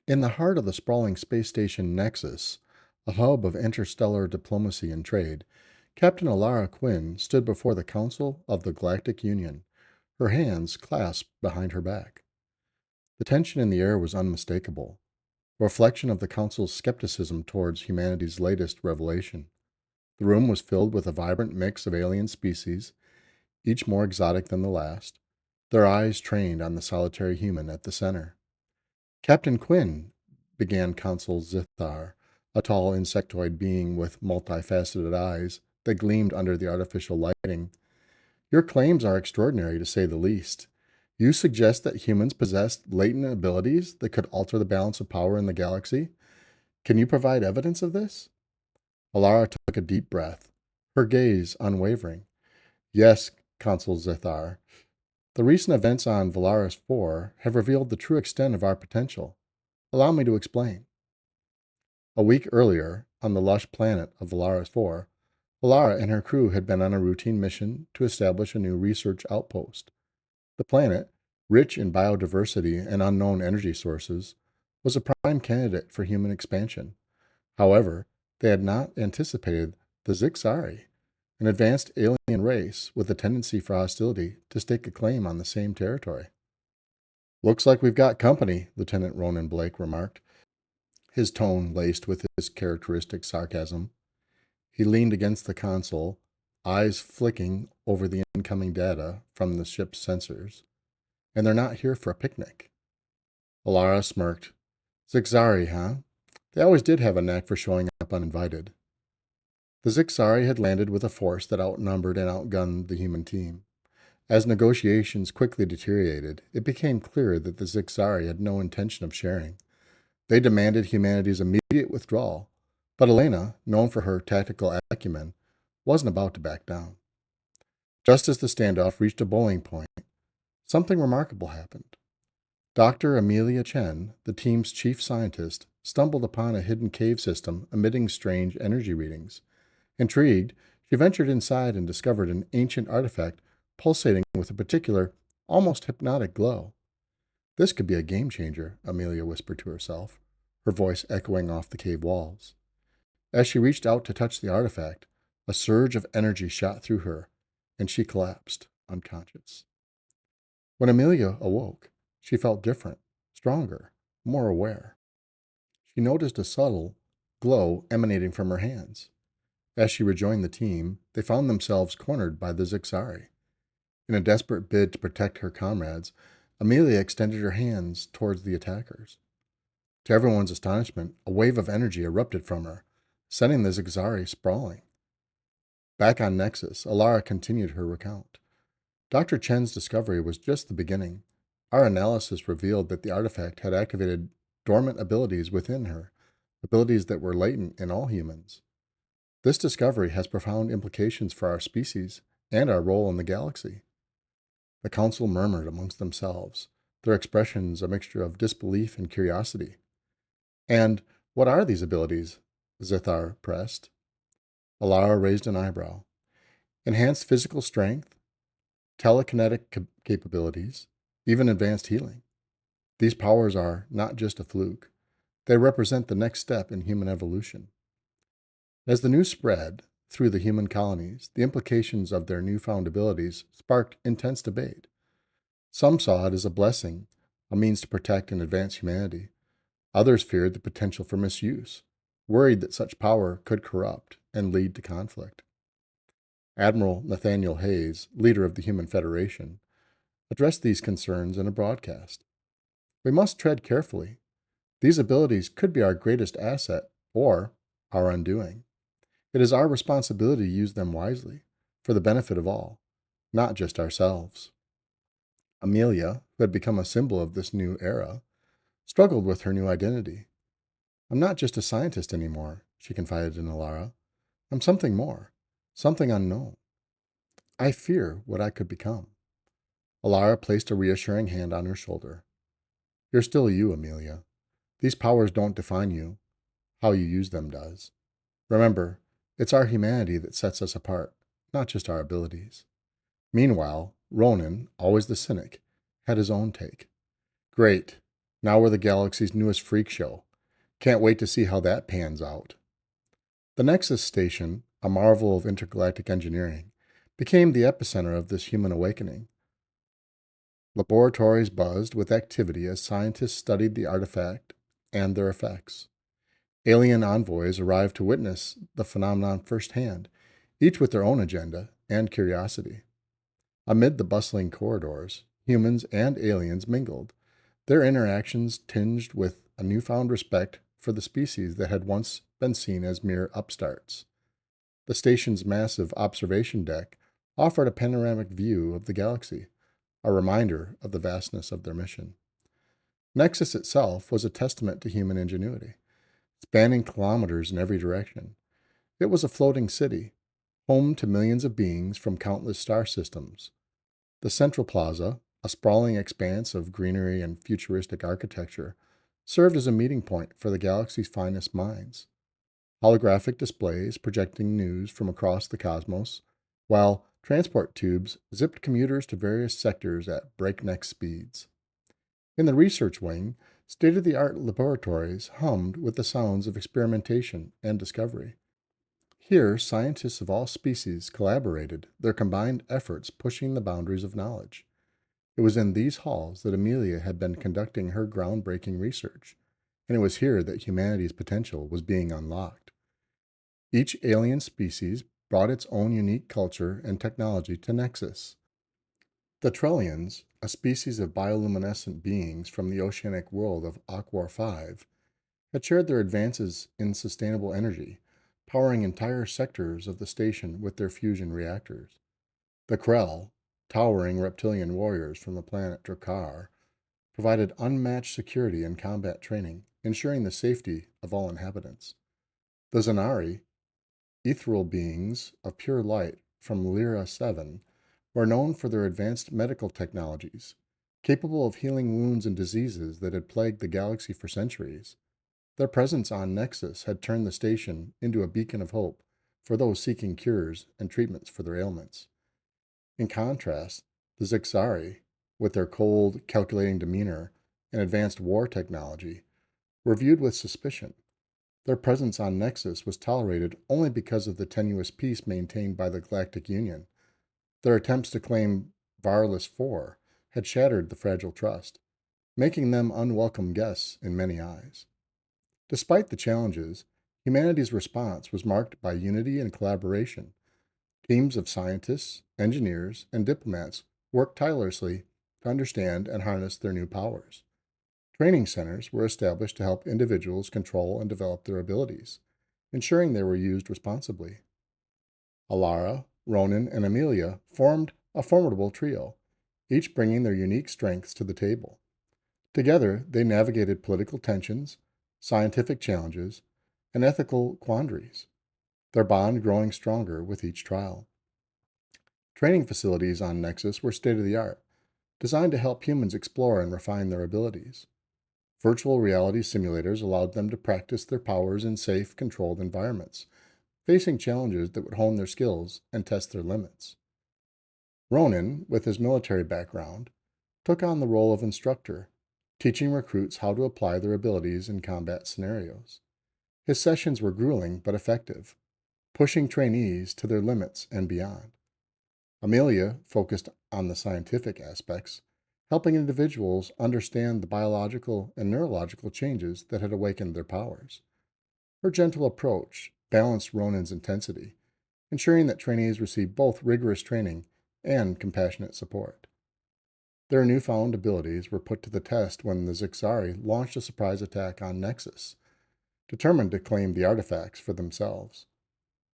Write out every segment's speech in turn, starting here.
In the heart of the sprawling space station Nexus, a hub of interstellar diplomacy and trade, Captain Elara Quinn stood before the Council of the Galactic Union, her hands clasped behind her back. The tension in the air was unmistakable, a reflection of the Council's skepticism towards humanity's latest revelation. The room was filled with a vibrant mix of alien species, each more exotic than the last, their eyes trained on the solitary human at the center. Captain Quinn, began Consul Zithar, a tall insectoid being with multifaceted eyes that gleamed under the artificial lighting. Your claims are extraordinary, to say the least. You suggest that humans possess latent abilities that could alter the balance of power in the galaxy? Can you provide evidence of this? Alara took a deep breath, her gaze unwavering. Yes, Consul Zithar. The recent events on Valaris 4 have revealed the true extent of our potential. Allow me to explain. A week earlier, on the lush planet of Valaris 4, Elara and her crew had been on a routine mission to establish a new research outpost. The planet, rich in biodiversity and unknown energy sources, was a prime candidate for human expansion. However, they had not anticipated the Zyxari, an advanced alien race with a tendency for hostility to stake a claim on the same territory. Looks like we've got company, Lieutenant Ronan Blake remarked, his tone laced with his characteristic sarcasm. He leaned against the console, eyes flicking over the incoming data from the ship's sensors. And they're not here for a picnic. Elara smirked. Zyxari, huh? They always did have a knack for showing up uninvited. The Zyxari had landed with a force that outnumbered and outgunned the human team. As negotiations quickly deteriorated, it became clear that the Zyxari had no intention of sharing. They demanded humanity's immediate withdrawal, but Elena, known for her tactical acumen, wasn't about to back down. Just as the standoff reached a boiling point, something remarkable happened. Dr. Amelia Chen, the team's chief scientist, stumbled upon a hidden cave system emitting strange energy readings. Intrigued, she ventured inside and discovered an ancient artifact pulsating with a particular, almost hypnotic glow. This could be a game changer, Amelia whispered to herself, her voice echoing off the cave walls. As she reached out to touch the artifact, a surge of energy shot through her, and she collapsed, unconscious. When Amelia awoke, she felt different, stronger, more aware. She noticed a subtle glow emanating from her hands. As she rejoined the team, they found themselves cornered by the Zyxari. In a desperate bid to protect her comrades, Amelia extended her hands towards the attackers. To everyone's astonishment, a wave of energy erupted from her, sending the Zyxari sprawling. Back on Nexus, Elara continued her recount. Dr. Chen's discovery was just the beginning. Our analysis revealed that the artifact had activated dormant abilities within her, abilities that were latent in all humans. This discovery has profound implications for our species and our role in the galaxy. The council murmured amongst themselves, their expressions a mixture of disbelief and curiosity. And what are these abilities? Zithar pressed. Elara raised an eyebrow. Enhanced physical strength, telekinetic capabilities, even advanced healing. These powers are not just a fluke. They represent the next step in human evolution. As the news spread through the human colonies, the implications of their newfound abilities sparked intense debate. Some saw it as a blessing, a means to protect and advance humanity. Others feared the potential for misuse, worried that such power could corrupt and lead to conflict. Admiral Nathaniel Hayes, leader of the Human Federation, addressed these concerns in a broadcast. We must tread carefully. These abilities could be our greatest asset or our undoing. It is our responsibility to use them wisely, for the benefit of all, not just ourselves. Amelia, who had become a symbol of this new era, struggled with her new identity. I'm not just a scientist anymore, she confided in Elara. I'm something more, something unknown. I fear what I could become. Elara placed a reassuring hand on her shoulder. You're still you, Amelia. These powers don't define you. How you use them does. Remember, it's our humanity that sets us apart, not just our abilities. Meanwhile, Ronan, always the cynic, had his own take. Great. Now we're the galaxy's newest freak show. Can't wait to see how that pans out. The Nexus station, a marvel of intergalactic engineering, became the epicenter of this human awakening. Laboratories buzzed with activity as scientists studied the artifact and their effects. Alien envoys arrived to witness the phenomenon firsthand, each with their own agenda and curiosity. Amid the bustling corridors, humans and aliens mingled, their interactions tinged with a newfound respect for the species that had once been seen as mere upstarts. The station's massive observation deck offered a panoramic view of the galaxy, a reminder of the vastness of their mission. Nexus itself was a testament to human ingenuity, spanning kilometers in every direction. It was a floating city, home to millions of beings from countless star systems. The central plaza, a sprawling expanse of greenery and futuristic architecture, served as a meeting point for the galaxy's finest minds. Holographic displays projecting news from across the cosmos, while transport tubes zipped commuters to various sectors at breakneck speeds. In the research wing, state-of-the-art laboratories hummed with the sounds of experimentation and discovery. Here, scientists of all species collaborated, their combined efforts pushing the boundaries of knowledge. It was in these halls that Amelia had been conducting her groundbreaking research, and it was here that humanity's potential was being unlocked. Each alien species brought its own unique culture and technology to Nexus. The Trellians, a species of bioluminescent beings from the oceanic world of Aquar 5, had shared their advances in sustainable energy, powering entire sectors of the station with their fusion reactors. The Krell, towering reptilian warriors from the planet Drakkar, provided unmatched security and combat training, ensuring the safety of all inhabitants. The Zyxari, ethereal beings of pure light from Lyra 7, were known for their advanced medical technologies, capable of healing wounds and diseases that had plagued the galaxy for centuries. Their presence on Nexus had turned the station into a beacon of hope for those seeking cures and treatments for their ailments. In contrast, the Zyxari, with their cold, calculating demeanor and advanced war technology, were viewed with suspicion. Their presence on Nexus was tolerated only because of the tenuous peace maintained by the Galactic Union. Their attempts to claim Varlus 4 had shattered the fragile trust, making them unwelcome guests in many eyes. Despite the challenges, humanity's response was marked by unity and collaboration. Teams of scientists, engineers, and diplomats worked tirelessly to understand and harness their new powers. Training centers were established to help individuals control and develop their abilities, ensuring they were used responsibly. Elara, Ronan, and Amelia formed a formidable trio, each bringing their unique strengths to the table. Together, they navigated political tensions, scientific challenges, and ethical quandaries, their bond growing stronger with each trial. Training facilities on Nexus were state-of-the-art, designed to help humans explore and refine their abilities. Virtual reality simulators allowed them to practice their powers in safe, controlled environments, facing challenges that would hone their skills and test their limits. Ronan, with his military background, took on the role of instructor, teaching recruits how to apply their abilities in combat scenarios. His sessions were grueling but effective, pushing trainees to their limits and beyond. Amelia focused on the scientific aspects, helping individuals understand the biological and neurological changes that had awakened their powers. Her gentle approach balanced Ronan's intensity, ensuring that trainees received both rigorous training and compassionate support. Their newfound abilities were put to the test when the Zyxari launched a surprise attack on Nexus, determined to claim the artifacts for themselves.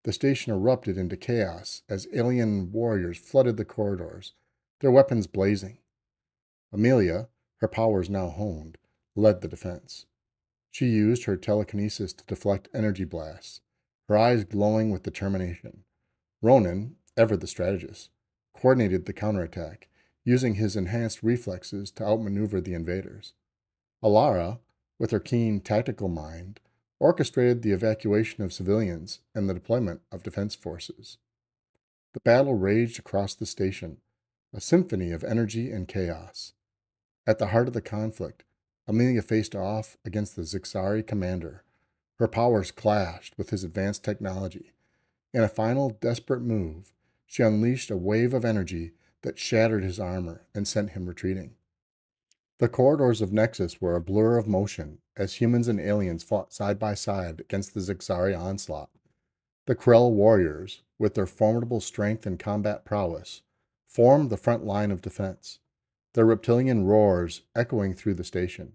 The station erupted into chaos as alien warriors flooded the corridors, their weapons blazing. Amelia, her powers now honed, led the defense. She used her telekinesis to deflect energy blasts, her eyes glowing with determination. Ronan, ever the strategist, coordinated the counterattack, using his enhanced reflexes to outmaneuver the invaders. Elara, with her keen tactical mind, orchestrated the evacuation of civilians and the deployment of defense forces. The battle raged across the station, a symphony of energy and chaos. At the heart of the conflict, Amelia faced off against the Zyxari commander. Her powers clashed with his advanced technology. In a final desperate move, she unleashed a wave of energy that shattered his armor and sent him retreating. The corridors of Nexus were a blur of motion as humans and aliens fought side by side against the Zyxari onslaught. The Krell warriors, with their formidable strength and combat prowess, formed the front line of defense, their reptilian roars echoing through the station.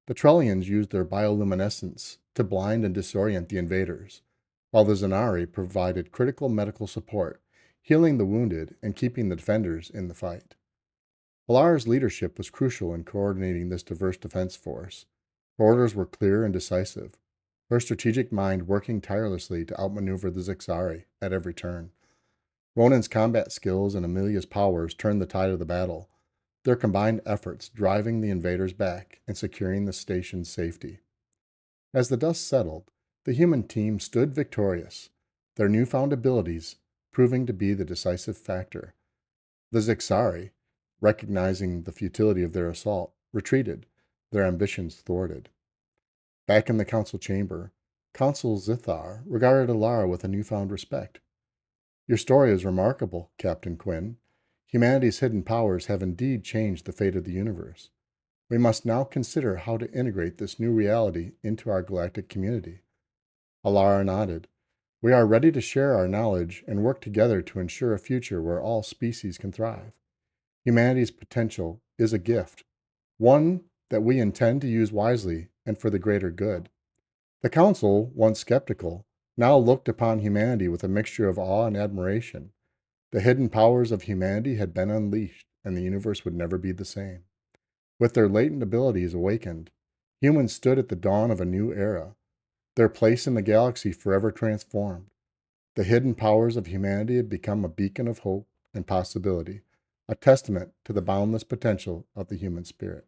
The Trellians used their bioluminescence to blind and disorient the invaders, while the Zyxari provided critical medical support, healing the wounded and keeping the defenders in the fight. Elara's leadership was crucial in coordinating this diverse defense force. Her orders were clear and decisive, her strategic mind working tirelessly to outmaneuver the Zyxari at every turn. Ronan's combat skills and Amelia's powers turned the tide of the battle, their combined efforts driving the invaders back and securing the station's safety. As the dust settled, the human team stood victorious, their newfound abilities proving to be the decisive factor. The Zyxari, recognizing the futility of their assault, retreated, their ambitions thwarted. Back in the council chamber, Consul Zithar regarded Elara with a newfound respect. Your story is remarkable, Captain Quinn. Humanity's hidden powers have indeed changed the fate of the universe. We must now consider how to integrate this new reality into our galactic community. Elara nodded. We are ready to share our knowledge and work together to ensure a future where all species can thrive. Humanity's potential is a gift, one that we intend to use wisely and for the greater good. The Council, once skeptical, now looked upon humanity with a mixture of awe and admiration. The hidden powers of humanity had been unleashed, and the universe would never be the same. With their latent abilities awakened, humans stood at the dawn of a new era, their place in the galaxy forever transformed. The hidden powers of humanity had become a beacon of hope and possibility, a testament to the boundless potential of the human spirit.